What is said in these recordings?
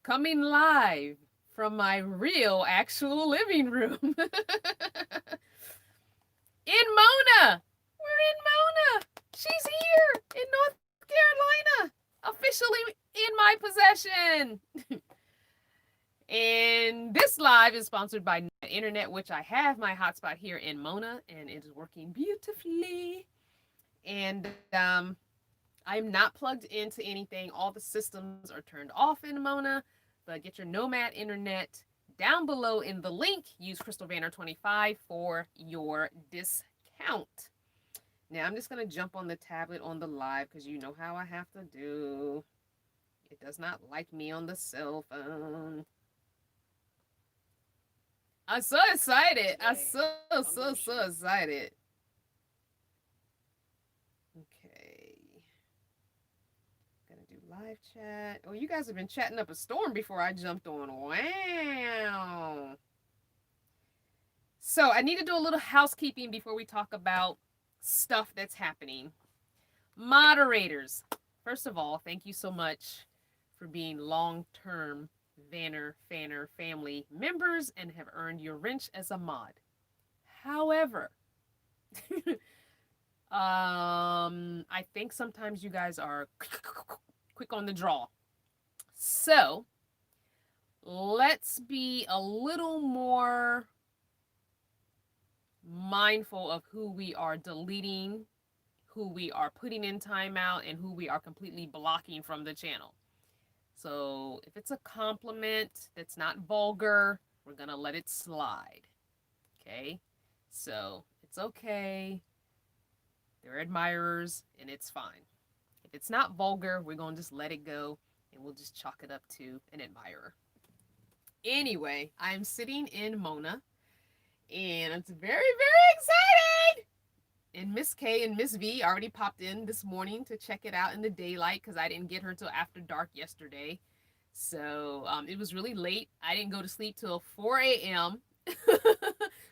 coming live from my real, actual living room in M.O.N.A. We're in M.O.N.A. She's here in North Carolina, officially in my possession. And this live is sponsored by Internet, which I have my hotspot here in M.O.N.A, and it is working beautifully. And I'm not plugged into anything. All the systems are turned off in M.O.N.A, but get your Nomad Internet down below in the link. Use Crystal Banner 25 for your discount. Now I'm just going to jump on the tablet on the live because you know how I have to do. It does not like me on the cell phone. I'm so excited. I'm so excited. Okay. Gonna do live chat. Oh, you guys have been chatting up a storm before I jumped on. Wow. So I need to do a little housekeeping before we talk about stuff that's happening. Moderators, first of all, thank you so much for being long-term Fanner family members and have earned your wrench as a mod. However, I think sometimes you guys are quick on the draw. So let's be a little more mindful of who we are deleting, who we are putting in timeout, and who we are completely blocking from the channel. So if it's a compliment that's not vulgar, we're going to let it slide. Okay? So it's okay. They're admirers, and it's fine. If it's not vulgar, we're going to just let it go, and we'll just chalk it up to an admirer. Anyway, I'm sitting in M.O.N.A, and I'm very excited. And Miss K and Miss V already popped in this morning to check it out in the daylight because I didn't get her till after dark yesterday. So it was really late. I didn't go to sleep till 4 a.m.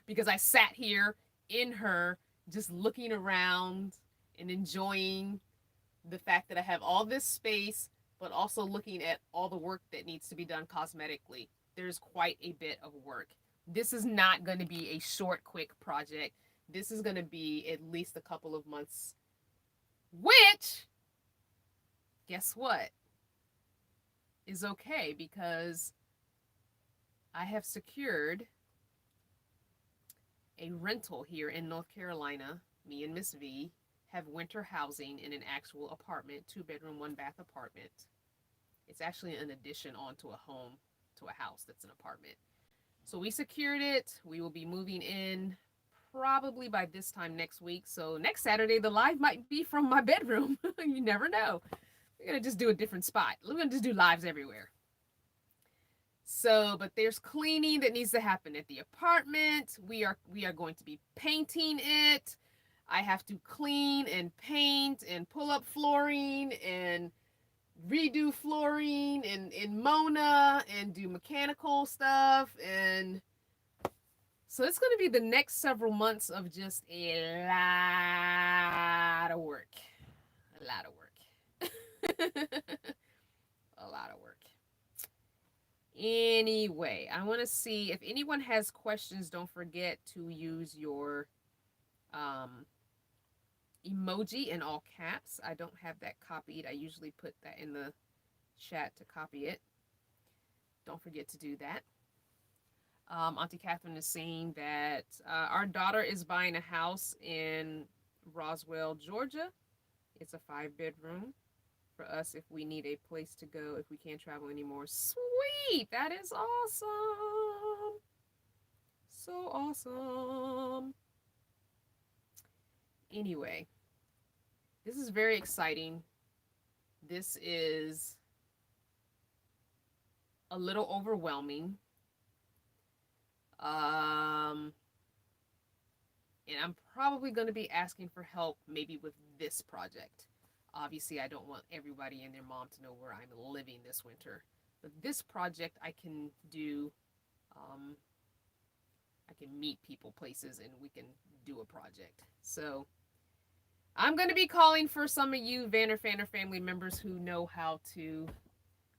because I sat here in her just looking around and enjoying the fact that I have all this space, but also looking at all the work that needs to be done cosmetically. There's quite a bit of work. This is not going to be a short, quick project. This is going to be at least a couple of months, which, guess what, is okay because I have secured a rental here in North Carolina. Me and Miss V have winter housing in an actual apartment, 2-bedroom, 1-bath apartment. It's actually an addition onto a home, to a house that's an apartment. So we secured it. We will be moving in probably by this time next week. So next Saturday, the live might be from my bedroom. You never know. We're going to just do a different spot. We're going to just do lives everywhere. So, but there's cleaning that needs to happen at the apartment. We are going to be painting it. I have to clean and paint and pull up flooring and redo flooring in M.O.N.A and do mechanical stuff. And so it's going to be the next several months of just a lot of work. A lot of work. A lot of work. Anyway, I want to see if anyone has questions. Don't forget to use your emoji in all caps. I don't have that copied. I usually put that in the chat to copy it. Don't forget to do that. Auntie Catherine is saying that our daughter is buying a house in Roswell, Georgia. It's a 5-bedroom for us if we need a place to go, if we can't travel anymore. Sweet! That is awesome! So awesome! Anyway, this is very exciting. This is a little overwhelming. And I'm probably going to be asking for help maybe with this project. Obviously, I don't want everybody and their mom to know where I'm living this winter. But this project I can do, I can meet people places and we can do a project. So I'm going to be calling for some of you Fanner family members who know how to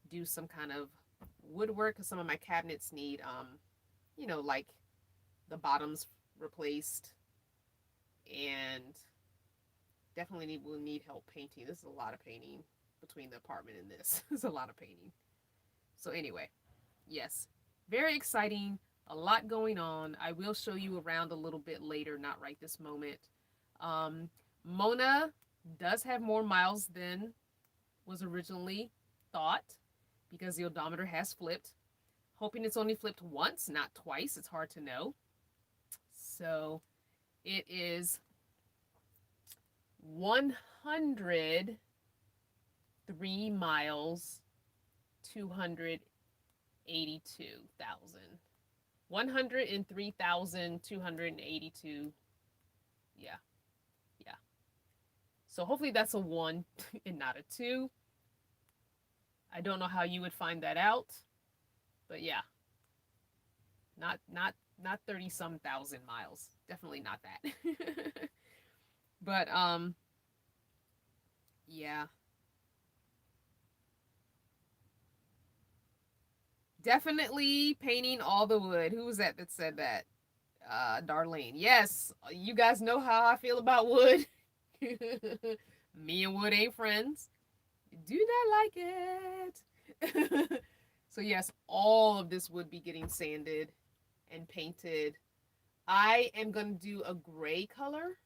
do some kind of woodwork because some of my cabinets need, like the bottoms replaced, and definitely will need help painting. This is a lot of painting between the apartment and this. There's a lot of painting. So anyway, yes, very exciting. A lot going on. I will show you around a little bit later, not right this moment. Um, Mona does have more miles than was originally thought because the odometer has flipped. Hoping it's only flipped once, not twice. It's hard to know. So it is 103 miles, 282,000. 103,282. Yeah, yeah. So hopefully that's a 1 and not a 2. I don't know how you would find that out, but yeah. Not 30 some thousand miles. Definitely not that. But yeah. Definitely painting all the wood. Who was that said that? Darlene. Yes, you guys know how I feel about wood. Me and wood ain't friends. Do not like it. So yes, all of this would be getting sanded and painted. I am going to do a gray color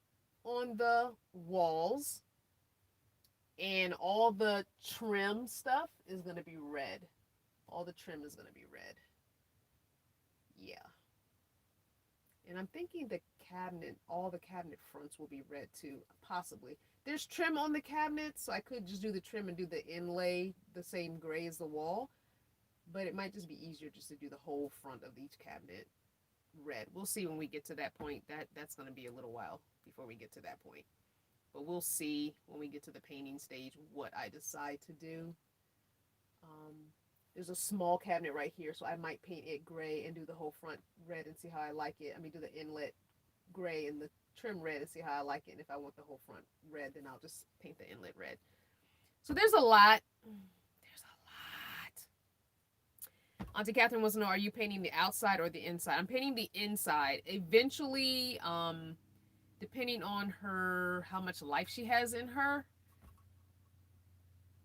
on the walls, and all the trim stuff is going to be red. All the trim is going to be red. Yeah. And I'm thinking the cabinet, all the cabinet fronts will be red too, possibly. There's trim on the cabinets, so I could just do the trim and do the inlay the same gray as the wall. But it might just be easier just to do the whole front of each cabinet red. We'll see when we get to that point. That's going to be a little while before we get to that point. But we'll see when we get to the painting stage what I decide to do. There's a small cabinet right here, so I might paint it gray and do the whole front red and see how I like it. I mean, do the inlet gray and the trim red and see how I like it. And if I want the whole front red, then I'll just paint the inlet red. So there's a lot. There's a lot. Auntie Catherine wants to know, are you painting the outside or the inside? I'm painting the inside. Eventually, depending on her, how much life she has in her,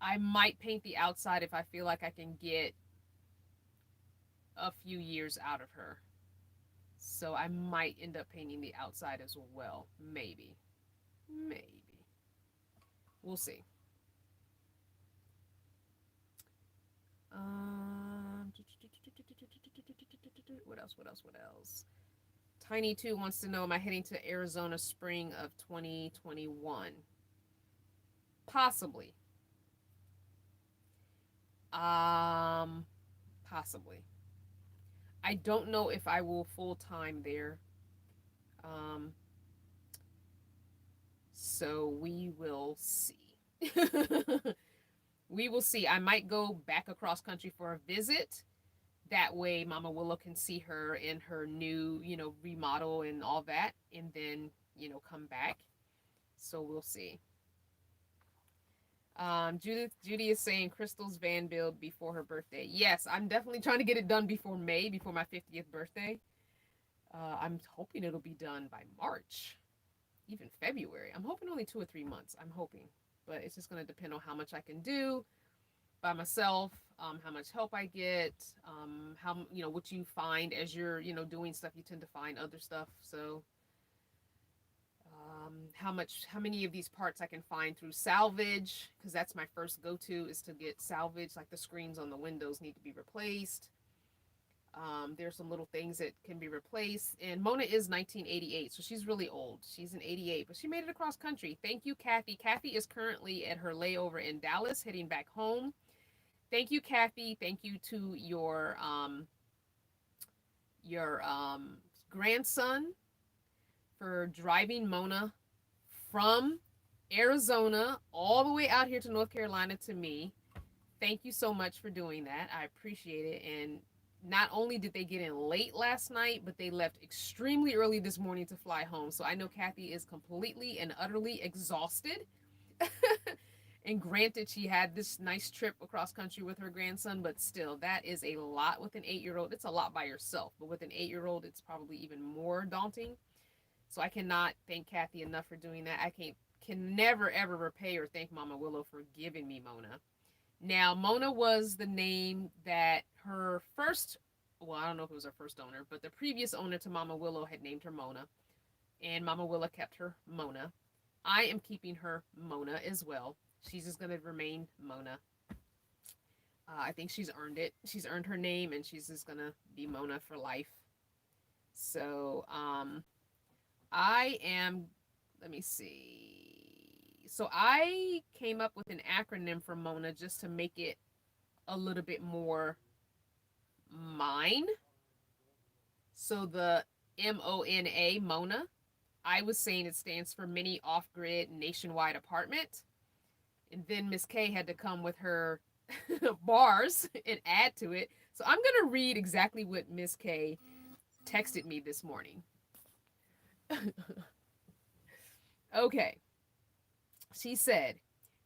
I might paint the outside if I feel like I can get a few years out of her. So I might end up painting the outside as well. Maybe. Maybe. We'll see. What else? What else? What else? Tiny2 wants to know, am I heading to Arizona spring of 2021? Possibly. Possibly. I don't know if I will full time there. So we will see. We will see. I might go back across country for a visit. That way Mama Willow can see her in her new, remodel and all that, and then, come back. So we'll see. Judy is saying Crystal's van build before her birthday. Yes, I'm definitely trying to get it done before May, before my 50th birthday. I'm hoping it'll be done by March, even February. I'm hoping only 2 or 3 months. I'm hoping, but it's just going to depend on how much I can do by myself, how much help I get, how what you find as you're doing stuff. You tend to find other stuff, so how many of these parts I can find through salvage, because that's my first go-to, is to get salvage. Like the screens on the windows need to be replaced. There's some little things that can be replaced. And Mona is 1988, so she's really old. She's an 88, but she made it across country. Thank you, Kathy. Kathy is currently at her layover in Dallas, heading back home. Thank you, Kathy. Thank you to your grandson for driving Mona from Arizona all the way out here to North Carolina to me. Thank you so much for doing that. I appreciate it. And not only did they get in late last night, but they left extremely early this morning to fly home. So I know Kathy is completely and utterly exhausted. And granted, she had this nice trip across country with her grandson, but still, that is a lot with an 8-year-old. It's a lot by yourself, but with an 8-year-old, it's probably even more daunting. So I cannot thank Kathy enough for doing that. I can never ever repay or thank Mama Willow for giving me Mona. Now, Mona was the name that her first, well, I don't know if it was her first owner, but the previous owner to Mama Willow had named her Mona, and Mama Willow kept her Mona. I am keeping her Mona as well. She's just going to remain Mona. I think she's earned it. She's earned her name, and she's just going to be Mona for life. So, I am, let me see. So I came up with an acronym for Mona just to make it a little bit more mine. So the M.O.N.A, Mona, I was saying it stands for Mini Off-Grid Nationwide Apartment. And then Miss K had to come with her bars and add to it. So I'm going to read exactly what Miss K texted me this morning. Okay. She said,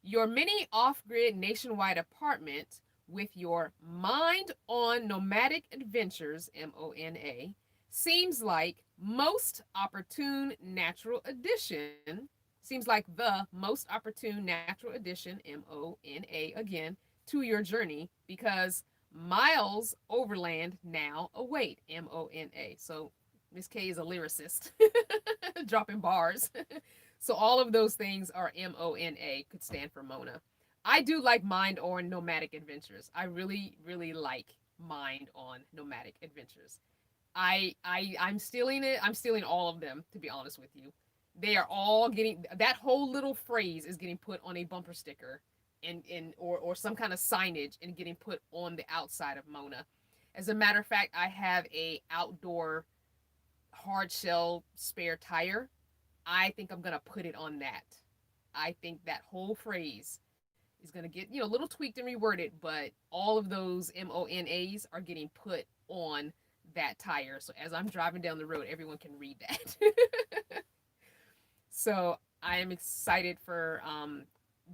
your mini off-grid nationwide apartment with your mind on nomadic adventures, M.O.N.A, seems like most opportune natural addition, seems like the most opportune natural addition, M.O.N.A again, to your journey because miles overland now await, M.O.N.A. So Miss K is a lyricist, dropping bars. So all of those things are M.O.N.A, could stand for Mona. I do like Mind on Nomadic Adventures. I really, really like Mind on Nomadic Adventures. I'm stealing it. I'm stealing all of them, to be honest with you. They are all getting, that whole little phrase is getting put on a bumper sticker and or some kind of signage and getting put on the outside of Mona. As a matter of fact, I have a outdoor hard shell spare tire. I think I'm gonna put it on that. I think that whole phrase is gonna get, a little tweaked and reworded, but all of those MONAs are getting put on that tire. So as I'm driving down the road, everyone can read that. So I am excited for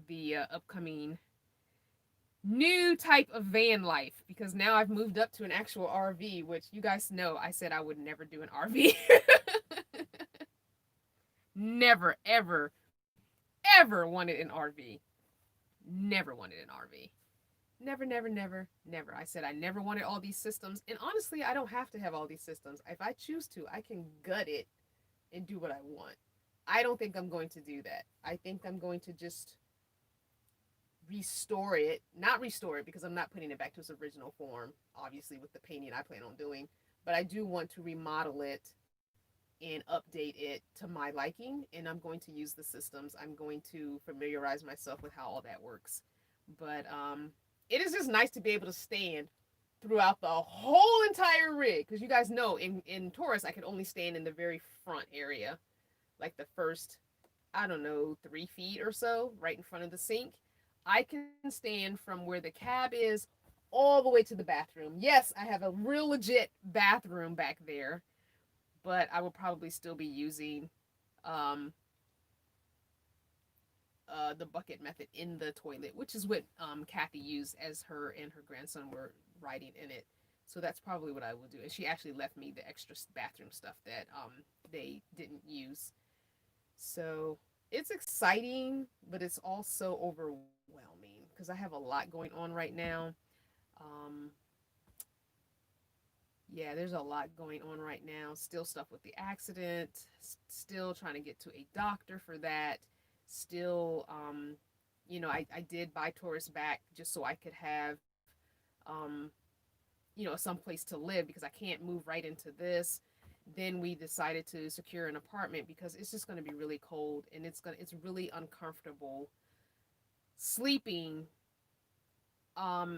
the upcoming new type of van life because now I've moved up to an actual RV, which you guys know I said I would never do an RV. Never, ever, ever wanted an RV. Never wanted an RV. Never, never, never, never. I said I never wanted all these systems. And honestly, I don't have to have all these systems. If I choose to, I can gut it and do what I want. I don't think I'm going to do that. I think I'm going to just restore it. Not restore it because I'm not putting it back to its original form, obviously, with the painting I plan on doing. But I do want to remodel it and update it to my liking. And I'm going to use the systems. I'm going to familiarize myself with how all that works. But it is just nice to be able to stand throughout the whole entire rig. Because you guys know in Taurus, I could only stand in the very front area. Like the first, I don't know, 3 feet or so, right in front of the sink. I can stand from where the cab is all the way to the bathroom. Yes, I have a real legit bathroom back there, but I will probably still be using the bucket method in the toilet, which is what Kathy used as her and her grandson were riding in it. So that's probably what I will do. And she actually left me the extra bathroom stuff that they didn't use. So it's exciting, but it's also overwhelming because I have a lot going on right now. Yeah, there's a lot going on right now. Still stuff with the accident, still trying to get to a doctor for that. Still, I did buy Taurus back just so I could have, some place to live because I can't move right into this. Then we decided to secure an apartment because it's just going to be really cold and it's really uncomfortable sleeping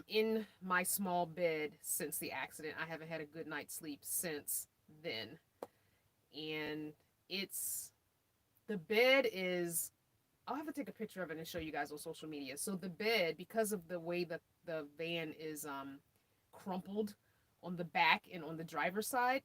in my small bed since the accident. I haven't had a good night's sleep since then. And the bed is, I'll have to take a picture of it and show you guys on social media. So the bed, because of the way that the van is crumpled on the back and on the driver's side,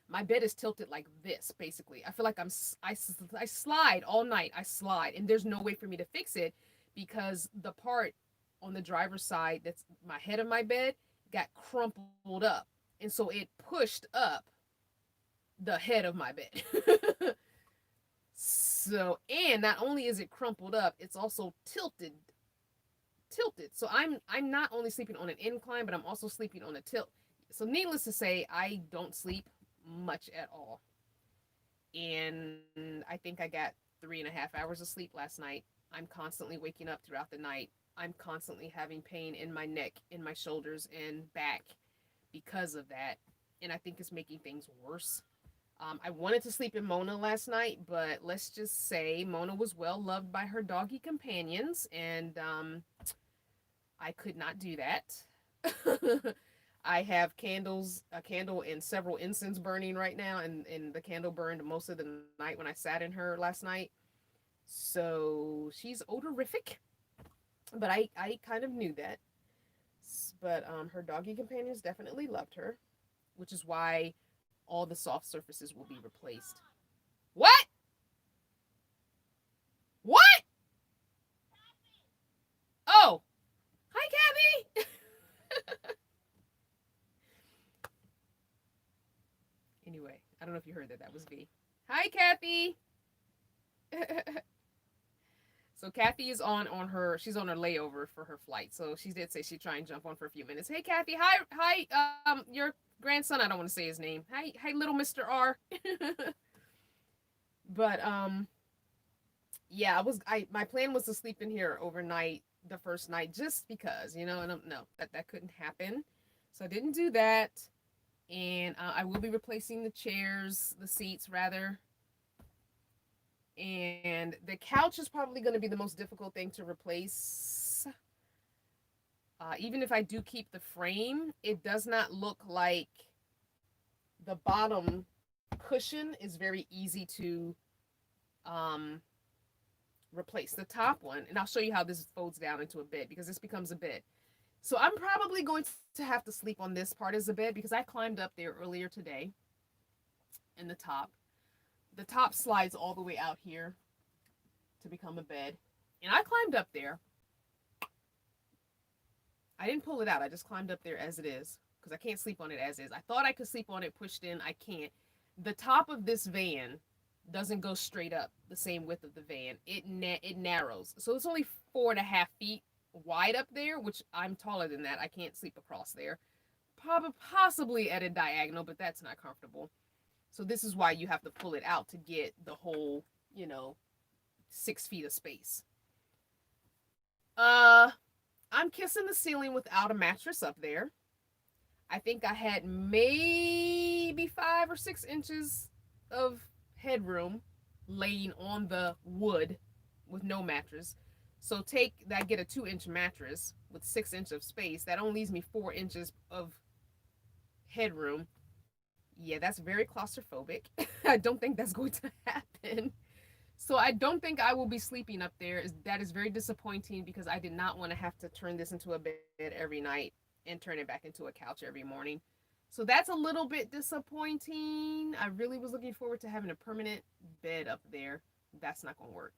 my bed is tilted like this, basically. I feel like I slide all night. I slide, and there's no way for me to fix it because the part on the driver's side that's my head of my bed got crumpled up. And so it pushed up the head of my bed. So, and not only is it crumpled up, it's also tilted. So I'm not only sleeping on an incline, but I'm also sleeping on a tilt. So needless to say, I don't sleep much at all. And I think I got 3.5 hours of sleep last night. I'm constantly waking up throughout the night. I'm constantly having pain in my neck, in my shoulders, and back because of that. And I think it's making things worse. I wanted to sleep in Mona last night, but let's just say Mona was well loved by her doggy companions, and I could not do that. I have a candle and several incense burning right now, and the candle burned most of the night when I sat in her last night. So she's odorific, but I kind of knew that. But her doggy companions definitely loved her, which is why all the soft surfaces will be replaced. What? What? Oh, hi, Kathy. Anyway, I don't know if you heard that. That was V. Hi, Kathy. So Kathy is on her. She's on her layover for her flight. So she did say she'd try and jump on for a few minutes. Hey, Kathy. Hi. Your grandson. I don't want to say his name. Hi, little Mr. R. But yeah, my plan was to sleep in here overnight the first night just because, and no, that couldn't happen. So I didn't do that. And I will be replacing the seats rather. And the couch is probably going to be the most difficult thing to replace. Even if I do keep the frame, it does not look like the bottom cushion is very easy to replace. The top one, and I'll show you how this folds down into a bed because this becomes a bed. So I'm probably going to have to sleep on this part as a bed because I climbed up there earlier today in the top. The top slides all the way out here to become a bed. And I climbed up there. I didn't pull it out. I just climbed up there as it is because I can't sleep on it as is. I thought I could sleep on it pushed in. I can't. The top of this van doesn't go straight up the same width of the van. It narrows. So it's only 4.5 feet wide up there, which I'm taller than that. I can't sleep across there. Possibly at a diagonal, but that's not comfortable. So this is why you have to pull it out to get the whole, 6 feet of space. I'm kissing the ceiling without a mattress up there. I think I had maybe 5 or 6 inches of headroom laying on the wood with no mattress. So take that, get a 2-inch mattress with 6 inches of space. That only leaves me 4 inches of headroom. Yeah, that's very claustrophobic. I don't think that's going to happen. So I don't think I will be sleeping up there. That is very disappointing because I did not want to have to turn this into a bed every night and turn it back into a couch every morning. So that's a little bit disappointing. I really was looking forward to having a permanent bed up there. That's not going to work.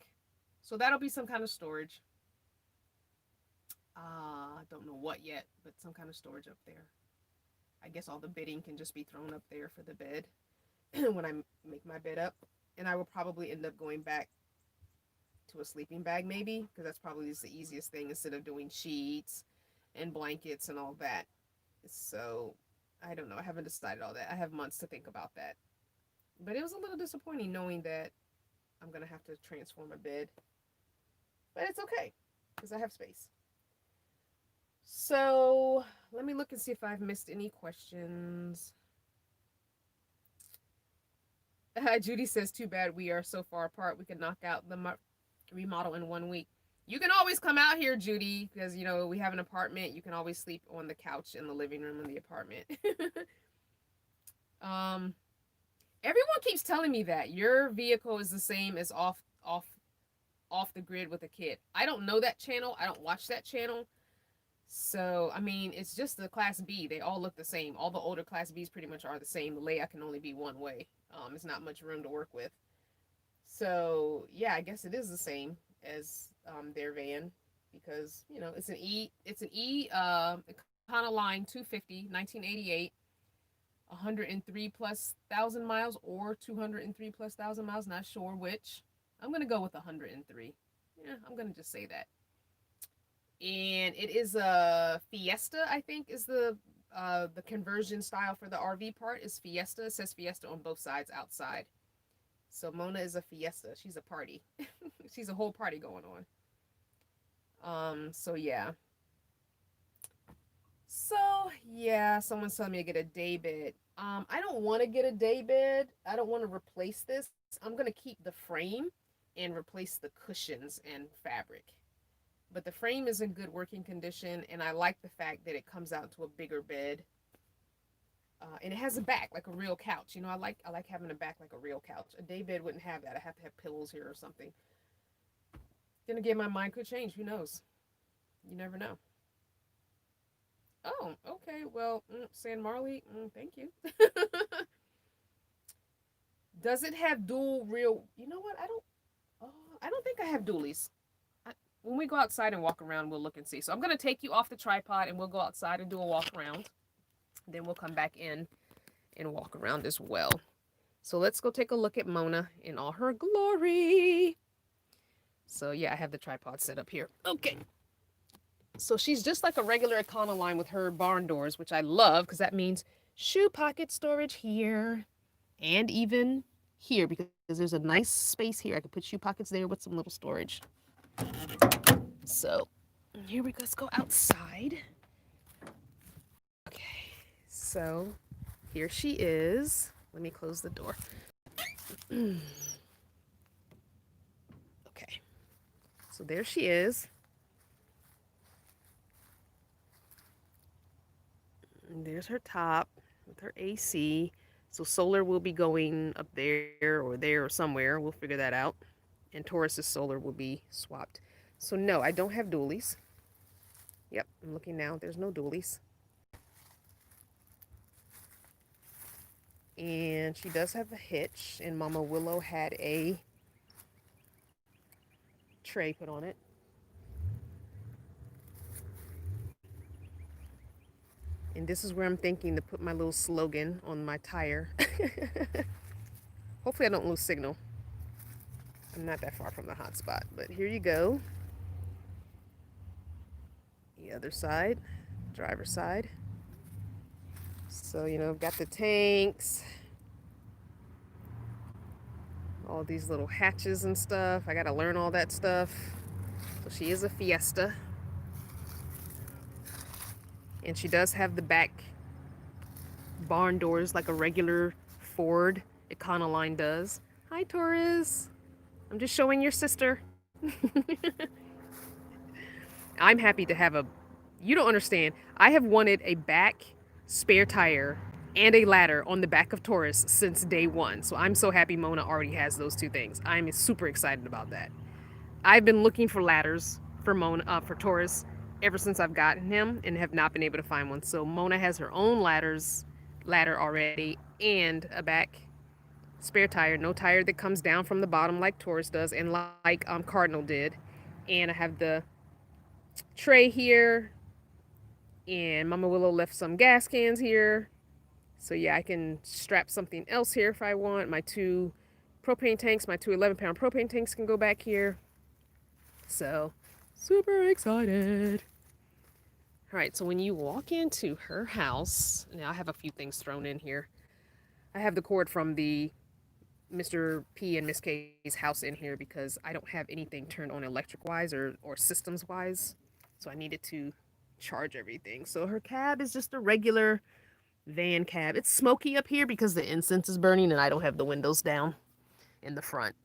So that'll be some kind of storage. I don't know what yet, but some kind of storage up there. I guess all the bedding can just be thrown up there for the bed when I make my bed up. And I will probably end up going back to a sleeping bag maybe, because that's probably just the easiest thing instead of doing sheets and blankets and all that. So I don't know. I haven't decided all that. I have months to think about that. But it was a little disappointing knowing that I'm going to have to transform a bed. But it's okay because I have space. So let me look and see if I've missed any questions. Judy says, too bad we are so far apart. We could knock out the remodel in 1 week. You can always come out here, Judy, because, we have an apartment. You can always sleep on the couch in the living room in the apartment. Everyone keeps telling me that your vehicle is the same as off the grid with a kid. I don't know that channel. I don't watch that channel. So, I mean, it's just the Class B. They all look the same. All the older Class Bs pretty much are the same. The layout can only be one way. It's not much room to work with. So, yeah, I guess it is the same as their van. because it's an E Econoline 250 1988, 103 plus thousand miles or 203 plus thousand miles. Not sure which. I'm gonna go with 103. Yeah, I'm gonna just say that. And it is a Fiesta, I think, is the conversion style for the RV part is Fiesta. It says Fiesta on both sides outside. So Mona is a Fiesta. She's a party. She's a whole party going on. So yeah. So yeah, someone's telling me to get a day bed. I don't want to get a day bed. I don't want to replace this. I'm gonna keep the frame and replace the cushions and fabric. But the frame is in good working condition, and I like the fact that it comes out to a bigger bed. And it has a back like a real couch. I like having a back like a real couch. A day bed wouldn't have that. I have to have pillows here or something. Then again, my mind could change. Who knows? You never know. Oh, okay. Well, San Marley, thank you. Does it have dual real? You know what? I don't think I have dualies. When we go outside and walk around, we'll look and see. So I'm gonna take you off the tripod, and we'll go outside and do a walk around. Then we'll come back in and walk around as well. So let's go take a look at Mona in all her glory. So yeah, I have the tripod set up here. Okay. So she's just like a regular Econoline with her barn doors, which I love because that means shoe pocket storage here and even here because there's a nice space here. I can put shoe pockets there with some little storage. So here we go. Let's go outside. Okay. So here she is. Let me close the door. Okay. So there she is. And there's her top with her AC. So solar will be going up there or somewhere. We'll figure that out. And Taurus's solar will be swapped. So no, I don't have dualies. Yep, I'm looking now. There's no dualies. And she does have a hitch. And Mama Willow had a tray put on it. And this is where I'm thinking to put my little slogan on my tire. Hopefully I don't lose signal. I'm not that far from the hotspot, but here you go. The other side, driver's side. So, I've got the tanks, all these little hatches and stuff. I got to learn all that stuff. So she is a Fiesta. And she does have the back barn doors like a regular Ford Econoline does. Hi, Taurus. I'm just showing your sister. I'm happy to have you don't understand. I have wanted a back spare tire and a ladder on the back of Taurus since day one. So I'm so happy Mona already has those two things. I'm super excited about that. I've been looking for ladders for for Taurus ever since I've gotten him and have not been able to find one. So Mona has her own ladder already and a back spare tire, no tire that comes down from the bottom like Taurus does and like Cardinal did. And I have the tray here, and Mama Willow left some gas cans here. So yeah, I can strap something else here if I want. My two propane tanks, my two 11-pound propane tanks can go back here. So super excited. All right, so when you walk into her house, now I have a few things thrown in here. I have the cord from the Mr. P and Miss K's house in here because I don't have anything turned on electric-wise or systems-wise. So I needed to charge everything. So her cab is just a regular van cab. It's smoky up here because the incense is burning and I don't have the windows down in the front.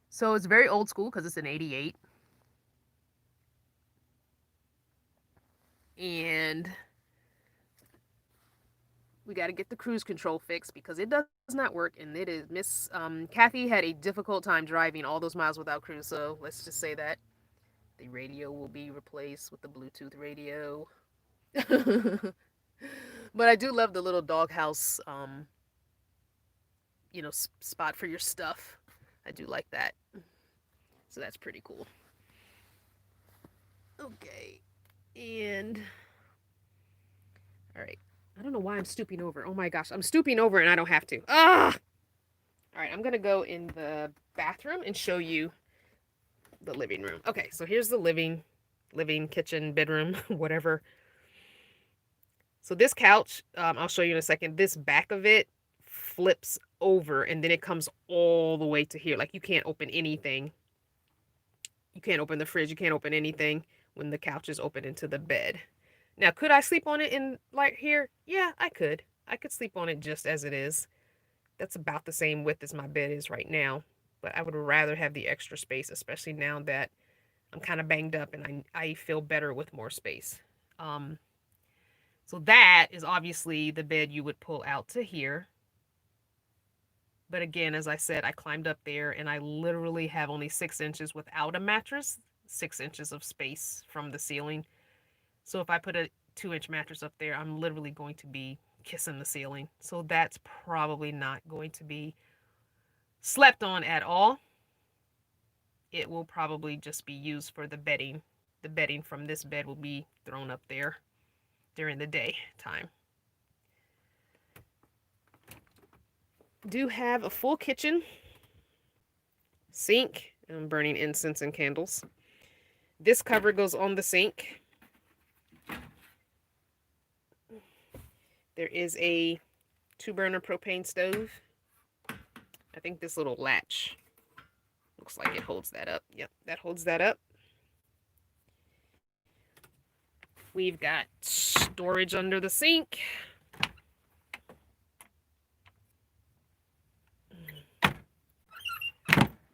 So it's very old school because it's an 88. And we got to get the cruise control fixed because it does not work. And it is Miss Kathy had a difficult time driving all those miles without cruise. So let's just say that the radio will be replaced with the Bluetooth radio. But I do love the little doghouse, spot for your stuff. I do like that. So that's pretty cool. Okay. And all right. I don't know why I'm stooping over. Oh my gosh, I'm stooping over and I don't have to. Ah! All right, I'm gonna go in the bathroom and show you the living room. Okay, so here's the living, kitchen, bedroom, whatever. So this couch, I'll show you in a second. This back of it flips over and then it comes all the way to here. Like you can't open anything. You can't open the fridge. You can't open anything when the couch is open into the bed. Now, could I sleep on it in like here? Yeah, I could. I could sleep on it just as it is. That's about the same width as my bed is right now. But I would rather have the extra space, especially now that I'm kind of banged up and I feel better with more space. Um, so that is obviously the bed you would pull out to here. But again, as I said, I climbed up there and I literally have only 6 inches without a mattress, 6 inches of space from the ceiling. So if I put a 2-inch mattress up there, I'm literally going to be kissing the ceiling. So that's probably not going to be slept on at all. It will probably just be used for the bedding. The bedding from this bed will be thrown up there during the day time. Do have a full kitchen, sink. I'm burning incense and candles. This cover goes on the sink. There is a 2-burner propane stove. I think this little latch looks like it holds that up. Yep, that holds that up. We've got storage under the sink.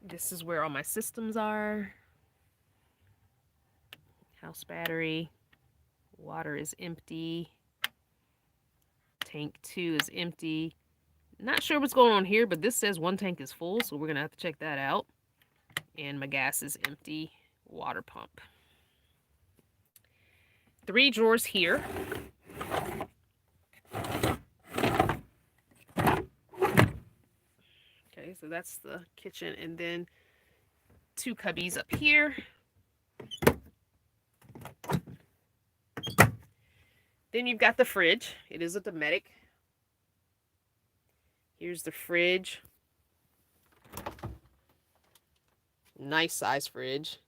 This is where all my systems are. House battery. Water is empty. Tank 2 is empty. Not sure what's going on here, but this says one tank is full, so we're going to have to check that out. And my gas is empty. Water pump. 3 drawers here. Okay, so that's the kitchen, and then 2 cubbies up here. Then you've got the fridge. It is a Dometic. Here's the fridge. Nice size fridge.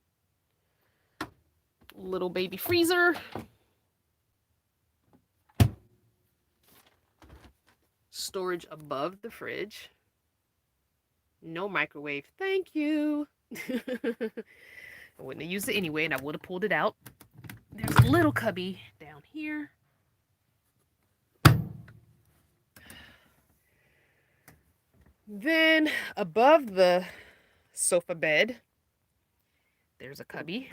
Little baby freezer. Storage above the fridge. No microwave. Thank you. I wouldn't have used it anyway, and I would have pulled it out. There's a little cubby down here. Then above the sofa bed, there's a cubby.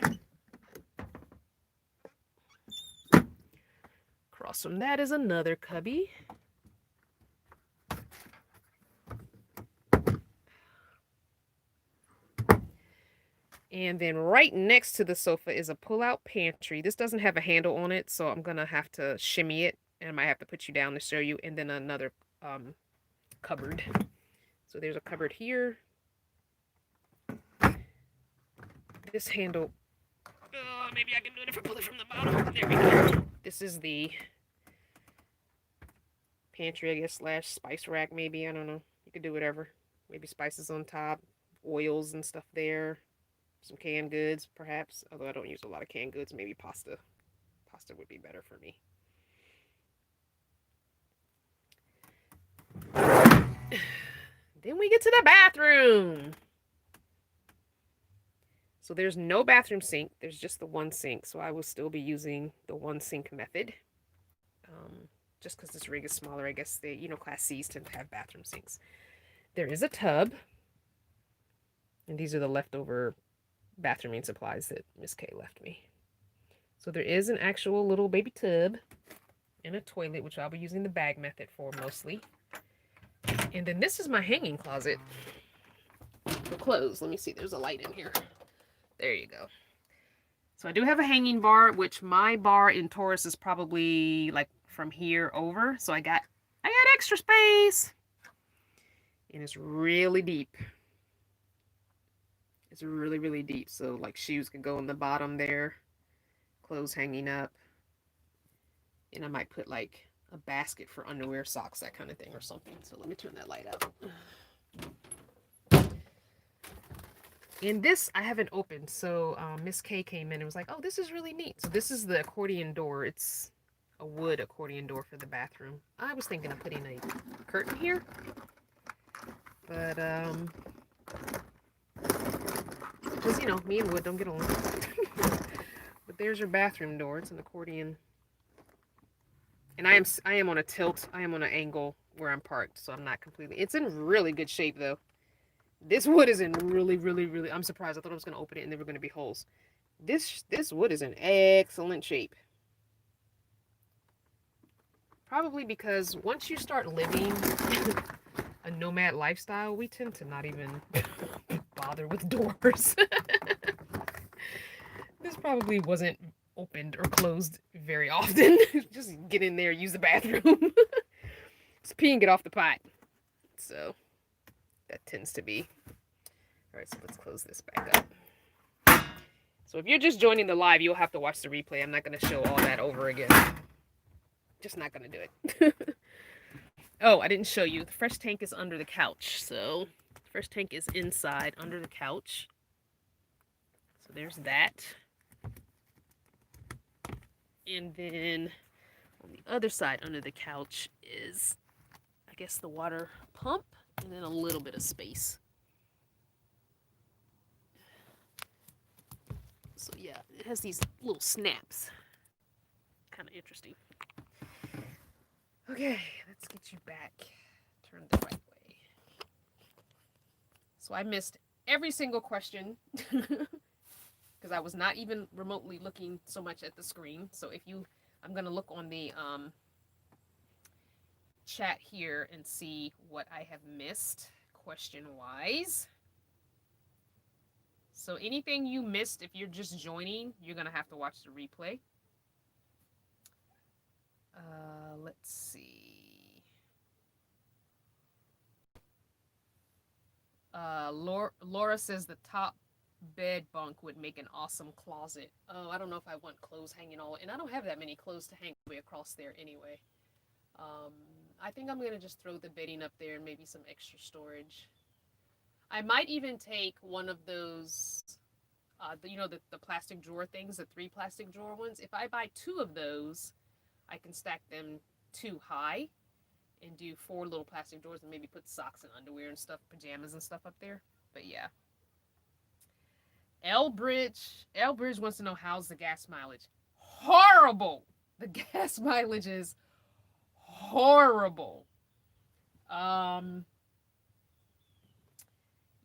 Across from that is another cubby. And then right next to the sofa is a pull-out pantry. This doesn't have a handle on it, so I'm going to have to shimmy it. And I might have to put you down to show you. And then another cupboard. So there's a cupboard here. This handle, maybe I can do it if I pull it from the bottom. There we go. This is the pantry, I guess, slash spice rack, maybe. I don't know. You could do whatever. Maybe spices on top, oils and stuff there. Some canned goods, perhaps. Although I don't use a lot of canned goods. Maybe pasta. Pasta would be better for me. Then we get to the bathroom. So there's no bathroom sink. There's just the one sink. So I will still be using the one sink method. Just because this rig is smaller, I guess they, Class C's tend to have bathroom sinks. There is a tub. And these are the leftover bathrooming supplies that Miss K left me. So there is an actual little baby tub and a toilet, which I'll be using the bag method for mostly. And then this is my hanging closet for clothes. Let me see. There's a light in here. There you go. So I do have a hanging bar, which my bar in Taurus is probably like from here over. So I got extra space. And it's really deep. It's really, really deep. So like shoes can go in the bottom there. clothes hanging up. And I might put like a basket for underwear, socks, that kind of thing or something. So let me turn that light out. And this I haven't opened. So Miss K came in and was like, oh, this is really neat. So this is the accordion door. It's a wood accordion door for the bathroom. I was thinking of putting a curtain here. But, because, you know, me and wood don't get along. But there's your bathroom door. It's an accordion. And I am on a tilt. I am on an angle where I'm parked, so I'm not completely. It's in really good shape, though. This wood is in really. I'm surprised. I thought I was going to open it and there were going to be holes. This wood is in excellent shape. Probably because once you start living a nomad lifestyle, we tend to not even bother with doors. This probably wasn't opened or closed very often. Just get in there, use the bathroom. Just pee and get off the pot. So that tends to be. All right, so let's close this back up. So if you're just joining the live, you'll have to watch the replay. I'm not going to show all that over again. Just not going to do it. Oh, I didn't show you. The fresh tank is under the couch. So the fresh tank is inside under the couch. So there's that. And then on the other side under the couch is, I guess, the water pump and then a little bit of space. So yeah, it has these little snaps. Kind of interesting. Okay, let's get you back. Turn the right way. So I missed every single question because I was not even remotely looking so much at the screen. So if you, I'm going to look on the chat here and see what I have missed question-wise. So anything you missed, if you're just joining, you're going to have to watch the replay. Let's see. Laura says the top bed bunk would make an awesome closet. Oh, I don't know if I want clothes hanging all, and I don't have that many clothes to hang way across there anyway. I think I'm gonna just throw the bedding up there and maybe some extra storage. I might even take one of those, the plastic drawer things, the 3 plastic drawer ones. If I buy 2 of those, I can stack them 2 high and do 4 little plastic drawers and maybe put socks and underwear and stuff, pajamas and stuff up there. But yeah. Elbridge wants to know, how's the gas mileage? Horrible. The gas mileage is horrible.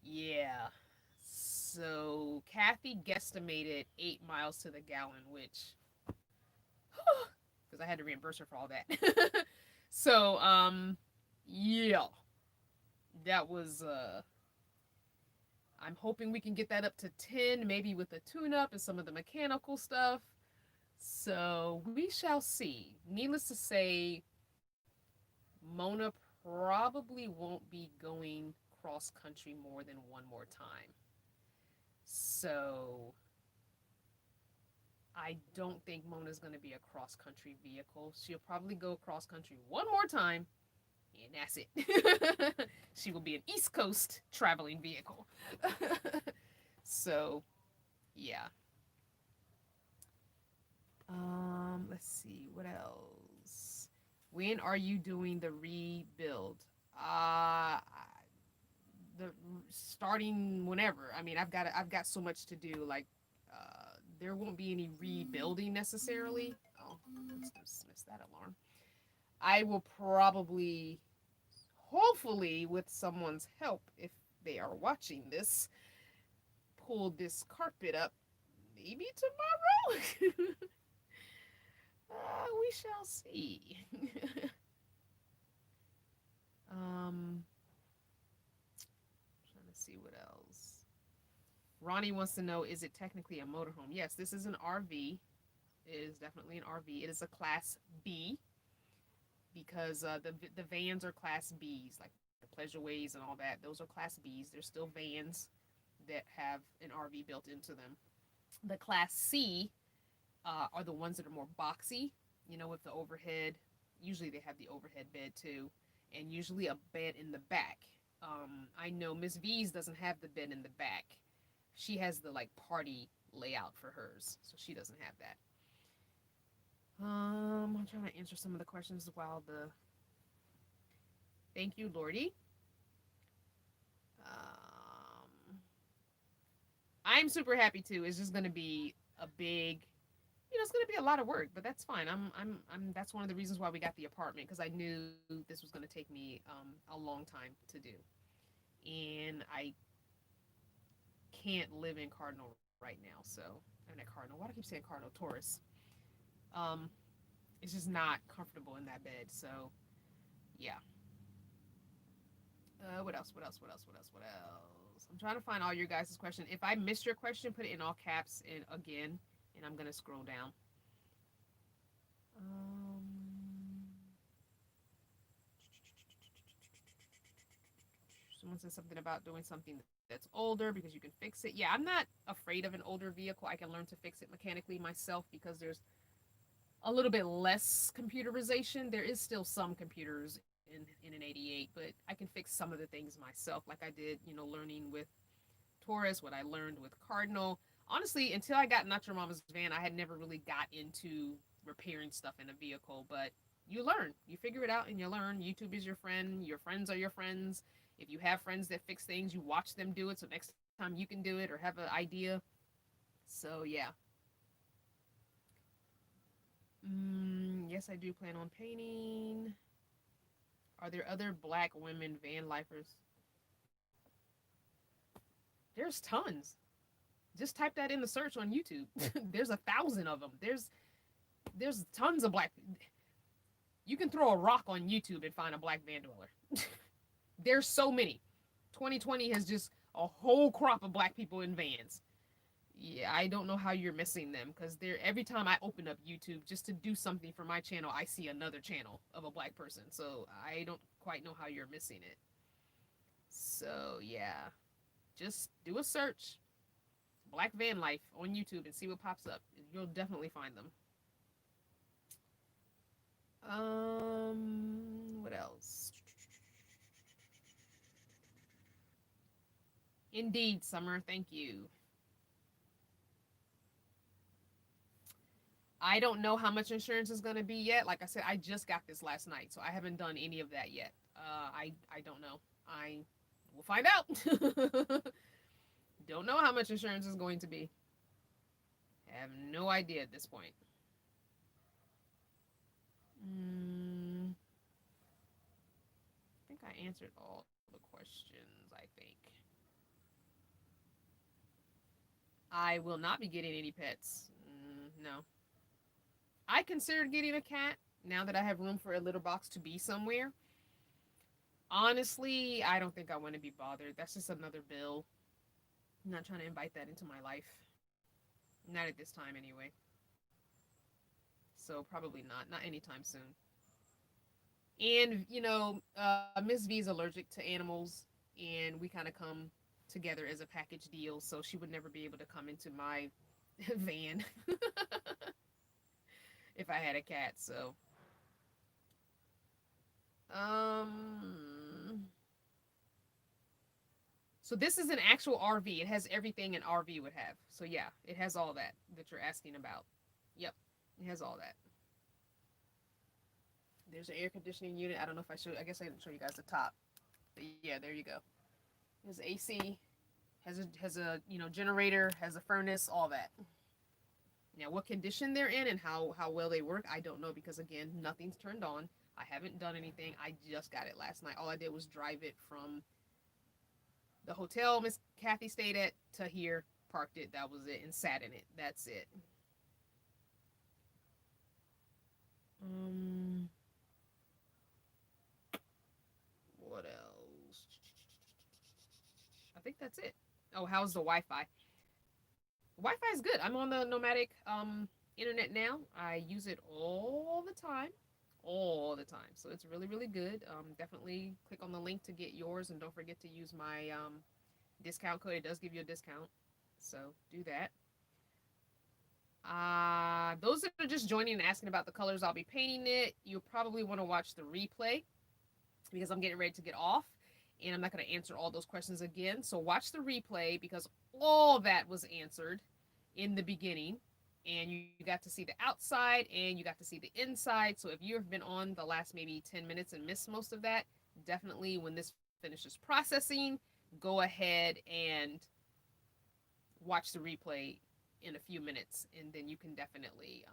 Yeah. So Kathy guesstimated 8 miles to the gallon, which, because I had to reimburse her for all that. So, yeah, that was, I'm hoping we can get that up to 10, maybe with a tune-up and some of the mechanical stuff. So we shall see. Needless to say, Mona probably won't be going cross-country more than one more time. So I don't think Mona's going to be a cross-country vehicle. She'll probably go cross-country one more time, and that's it. She will be an East Coast traveling vehicle. So, yeah. Let's see, what else? When are you doing the rebuild? The starting whenever. I mean, I've got so much to do. Like, there won't be any rebuilding necessarily. Oh, let's dismiss that alarm. I will probably, hopefully, with someone's help, if they are watching this, pull this carpet up maybe tomorrow. We shall see. Trying to see what else. Ronnie wants to know, is it technically a motorhome? Yes, this is an RV. It is definitely an RV. It is a Class B because the vans are Class Bs, like the Pleasureways and all that. Those are Class Bs. They're still vans that have an RV built into them. The Class C are the ones that are more boxy, you know, with the overhead. Usually they have the overhead bed too, and usually a bed in the back. I know Miss V's doesn't have the bed in the back. She has the like party layout for hers, so she doesn't have that. I'm trying to answer some of the questions while the. Thank you, Lordy. Um, I'm super happy too. It's just gonna be a big, it's gonna be a lot of work, but that's fine. That's one of the reasons why we got the apartment because I knew this was gonna take me a long time to do, and I can't live in Cardinal right now. So I'm at Cardinal. Why do I keep saying Cardinal? Taurus. Um, it's just not comfortable in that bed. So yeah. What else? What else? What else? What else? What else? I'm trying to find all your guys' question. If I missed your question, put it in all caps and again, and I'm gonna scroll down. Um, Someone said something about doing something that's older because you can fix it. Yeah, I'm not afraid of an older vehicle. I can learn to fix it mechanically myself because there's a little bit less computerization. There is still some computers in an 88, but I can fix some of the things myself, like I did, learning with Taurus, what I learned with Cardinal. Honestly, until I got Not Your Mama's Van, I had never really got into repairing stuff in a vehicle, but you learn. You figure it out and you learn. YouTube is your friend. Your friends are your friends. If you have friends that fix things, you watch them do it so next time you can do it or have an idea. So, yeah. Yes, I do plan on painting. Are there other black women van lifers? There's tons. Just type that in the search on YouTube. There's 1,000 of them. There's tons of black. You can throw a rock on YouTube and find a black van dweller. There's so many. 2020 has just a whole crop of black people in vans. Yeah, I don't know how you're missing them because they're every time I open up YouTube just to do something for my channel, I see another channel of a black person. So I don't quite know how you're missing it. So yeah, just do a search, Black Van Life on YouTube and see what pops up. You'll definitely find them. What else? Indeed, Summer, thank you. I don't know how much insurance is going to be yet. Like I said, I just got this last night, so I haven't done any of that yet. I don't know. I will find out. Don't know how much insurance is going to be. Have no idea at this point. I think I answered all the questions. I think I will not be getting any pets. No, I considered getting a cat now that I have room for a litter box to be somewhere. Honestly, I don't think I want to be bothered. That's just another bill. I'm not trying to invite that into my life. Not at this time, anyway. So probably not. Not anytime soon. And Miss V is allergic to animals, and we kind of come together as a package deal. So she would never be able to come into my van if I had a cat. So, um, so this is an actual RV. It has everything an RV would have. So yeah, it has all that you're asking about. Yep, it has all that. There's an air conditioning unit. I don't know if I should. I guess I didn't show you guys the top. But yeah, there you go. There's AC. Has a generator. Has a furnace. All that. Now, what condition they're in and how well they work, I don't know because again, nothing's turned on. I haven't done anything. I just got it last night. All I did was drive it from the hotel Miss Kathy stayed at to here, parked it. That was it, and sat in it. That's it. Um, what else? I think that's it. Oh, how's the Wi-Fi? Wi-Fi is good. I'm on the Nomadic internet now. I use it all the time. So it's really really good. Definitely click on the link to get yours, and don't forget to use my discount code. It does give you a discount, so do that. are just joining and asking about the colors I'll be painting it, you'll probably want to watch the replay because I'm getting ready to get off and I'm not going to answer all those questions again. So watch the replay because all that was answered in the beginning and you got to see the outside and you got to see the inside. So if you've been on the last maybe 10 minutes and missed most of that, definitely when this finishes processing, go ahead and watch the replay in a few minutes and then you can definitely,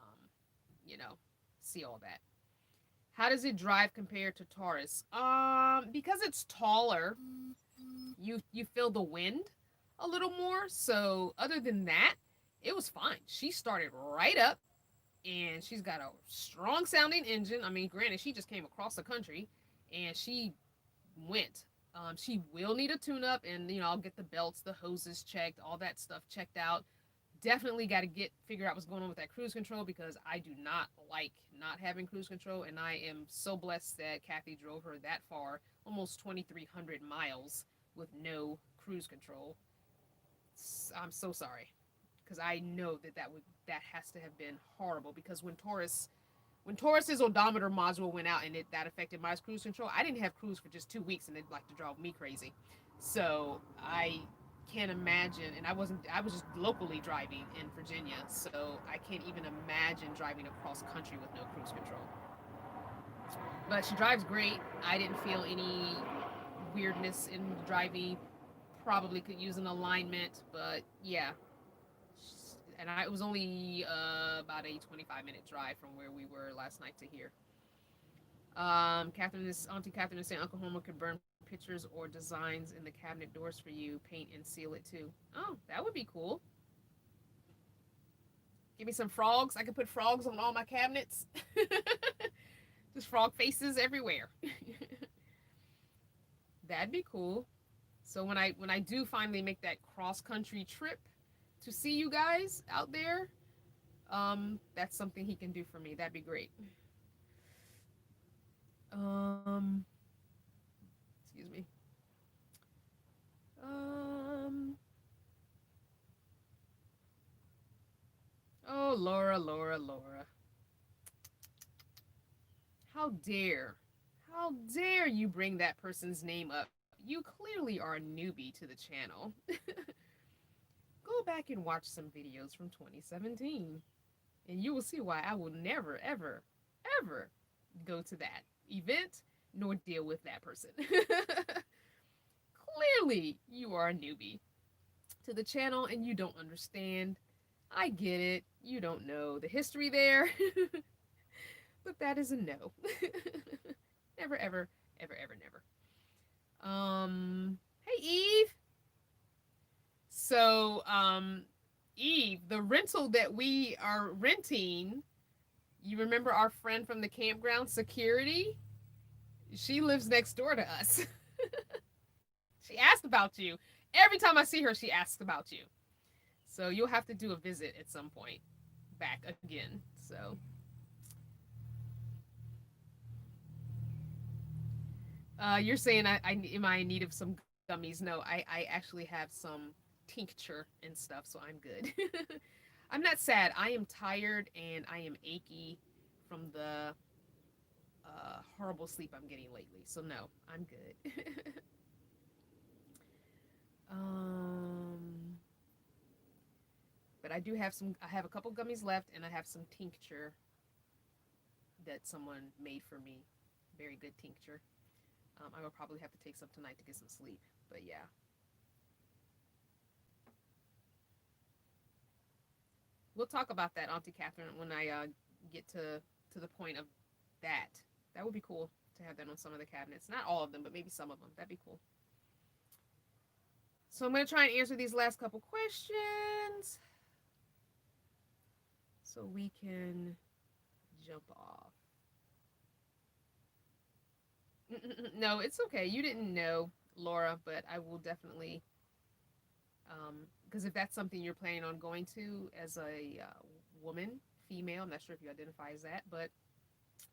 you know, see all that. How does it drive compared to Taurus? Because it's taller, you feel the wind a little more. So other than that, it was fine. She started right up, and she's got a strong sounding engine. I mean, granted, she just came across the country, and she went. She will need a tune up, and I'll get the belts, the hoses checked, all that stuff checked out. Definitely got to figure out what's going on with that cruise control because I do not like not having cruise control, and I am so blessed that Kathy drove her that far, almost 2,300 miles with no cruise control. I'm so sorry because I know that has to have been horrible because when Taurus's odometer module went out and that affected my cruise control, I didn't have cruise for just 2 weeks and it like to drive me crazy. So I can't imagine, and I was just locally driving in Virginia, so I can't even imagine driving across country with no cruise control. But she drives great. I didn't feel any weirdness in driving. Probably could use an alignment, but yeah. And it was only about a 25-minute drive from where we were last night to here. Auntie Catherine is saying Uncle Homer could burn pictures or designs in the cabinet doors for you, paint and seal it too. Oh, that would be cool. Give me some frogs. I could put frogs on all my cabinets. Just frog faces everywhere. That'd be cool. So when I do finally make that cross country trip to see you guys out there, that's something he can do for me. That'd be great. Um, excuse me. Um, oh, Laura. How dare you bring that person's name up? You clearly are a newbie to the channel. Go back and watch some videos from 2017, and you will see why I will never, ever, ever go to that event nor deal with that person. Clearly, you are a newbie to the channel and you don't understand. I get it. You don't know the history there. But that is a no. Never, ever, ever, ever, never. Hey, Eve. So, Eve, the rental that we are renting, you remember our friend from the campground, Security? She lives next door to us. She asked about you. Every time I see her, she asks about you. So you'll have to do a visit at some point back again. So you're saying I am I in need of some gummies? No, I actually have some tincture and stuff, so I'm good. I'm not sad. I am tired and I am achy from the horrible sleep I'm getting lately. So no, I'm good. um, but I do have some. I have a couple gummies left, and I have some tincture that someone made for me. Very good tincture. I will probably have to take some tonight to get some sleep. But yeah. We'll talk about that, Auntie Catherine, when I get to the point of that. That would be cool to have that on some of the cabinets. Not all of them, but maybe some of them. That'd be cool. So I'm going to try and answer these last couple questions so we can jump off. No, it's okay. You didn't know, Laura, but I will definitely, because if that's something you're planning on going to as a woman, female, I'm not sure if you identify as that, but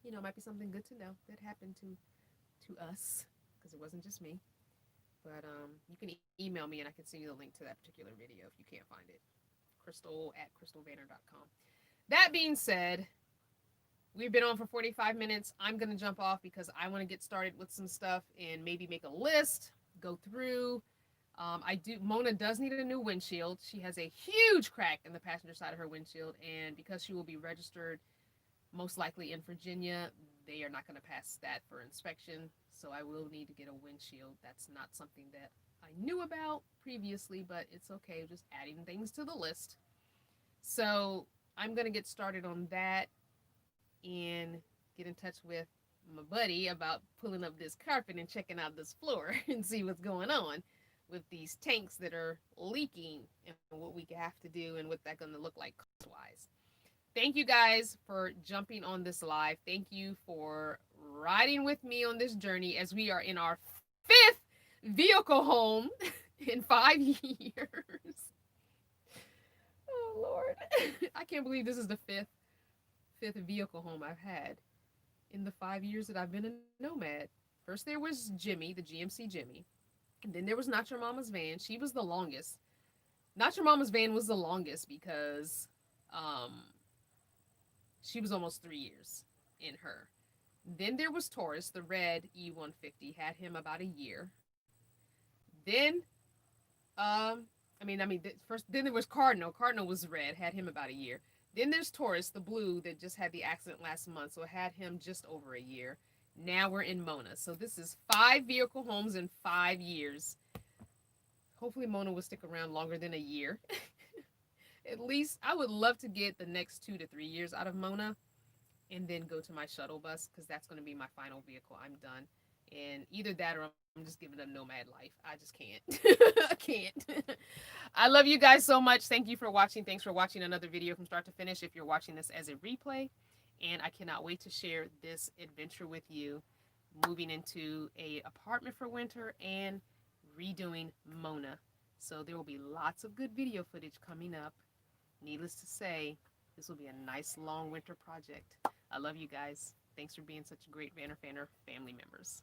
it might be something good to know that happened to us because it wasn't just me. But you can email me and I can send you the link to that particular video if you can't find it. Crystal@crystalvanner.com. That being said, we've been on for 45 minutes. I'm going to jump off because I want to get started with some stuff and maybe make a list, go through. Mona does need a new windshield. She has a huge crack in the passenger side of her windshield, and because she will be registered most likely in Virginia, they are not going to pass that for inspection. So I will need to get a windshield. That's not something that I knew about previously, but it's okay. Just adding things to the list. So I'm going to get started on that and get in touch with my buddy about pulling up this carpet and checking out this floor and see what's going on with these tanks that are leaking and what we have to do and what that's going to look like cost wise. Thank you guys for jumping on this live. Thank you for riding with me on this journey as we are in our fifth vehicle home in 5 years. Oh Lord. I can't believe this is the fifth vehicle home I've had in the 5 years that I've been a nomad. First there was Jimmy, the GMC Jimmy. And then there was Not Your Mama's van. She was the longest. Not Your Mama's van was the longest because she was almost 3 years in her. Then there was Taurus, the red E150, had him about a year. Then, first then there was Cardinal. Cardinal was red, had him about a year. Then there's Taurus, the blue that just had the accident last month, so it had him just over a year. Now we're in Mona. So this is 5 vehicle homes in 5 years. Hopefully Mona will stick around longer than a year. At least I would love to get the next 2 to 3 years out of Mona and then go to my shuttle bus because that's going to be my final vehicle. I'm done. And either that or I'm just giving up nomad life. I just can't. I can't. I love you guys so much. Thank you for watching. Thanks for watching another video from start to finish if you're watching this as a replay. And I cannot wait to share this adventure with you, moving into a apartment for winter and redoing Mona. So there will be lots of good video footage coming up. Needless to say, this will be a nice long winter project. I love you guys. Thanks for being such great Vanner Fanner family members.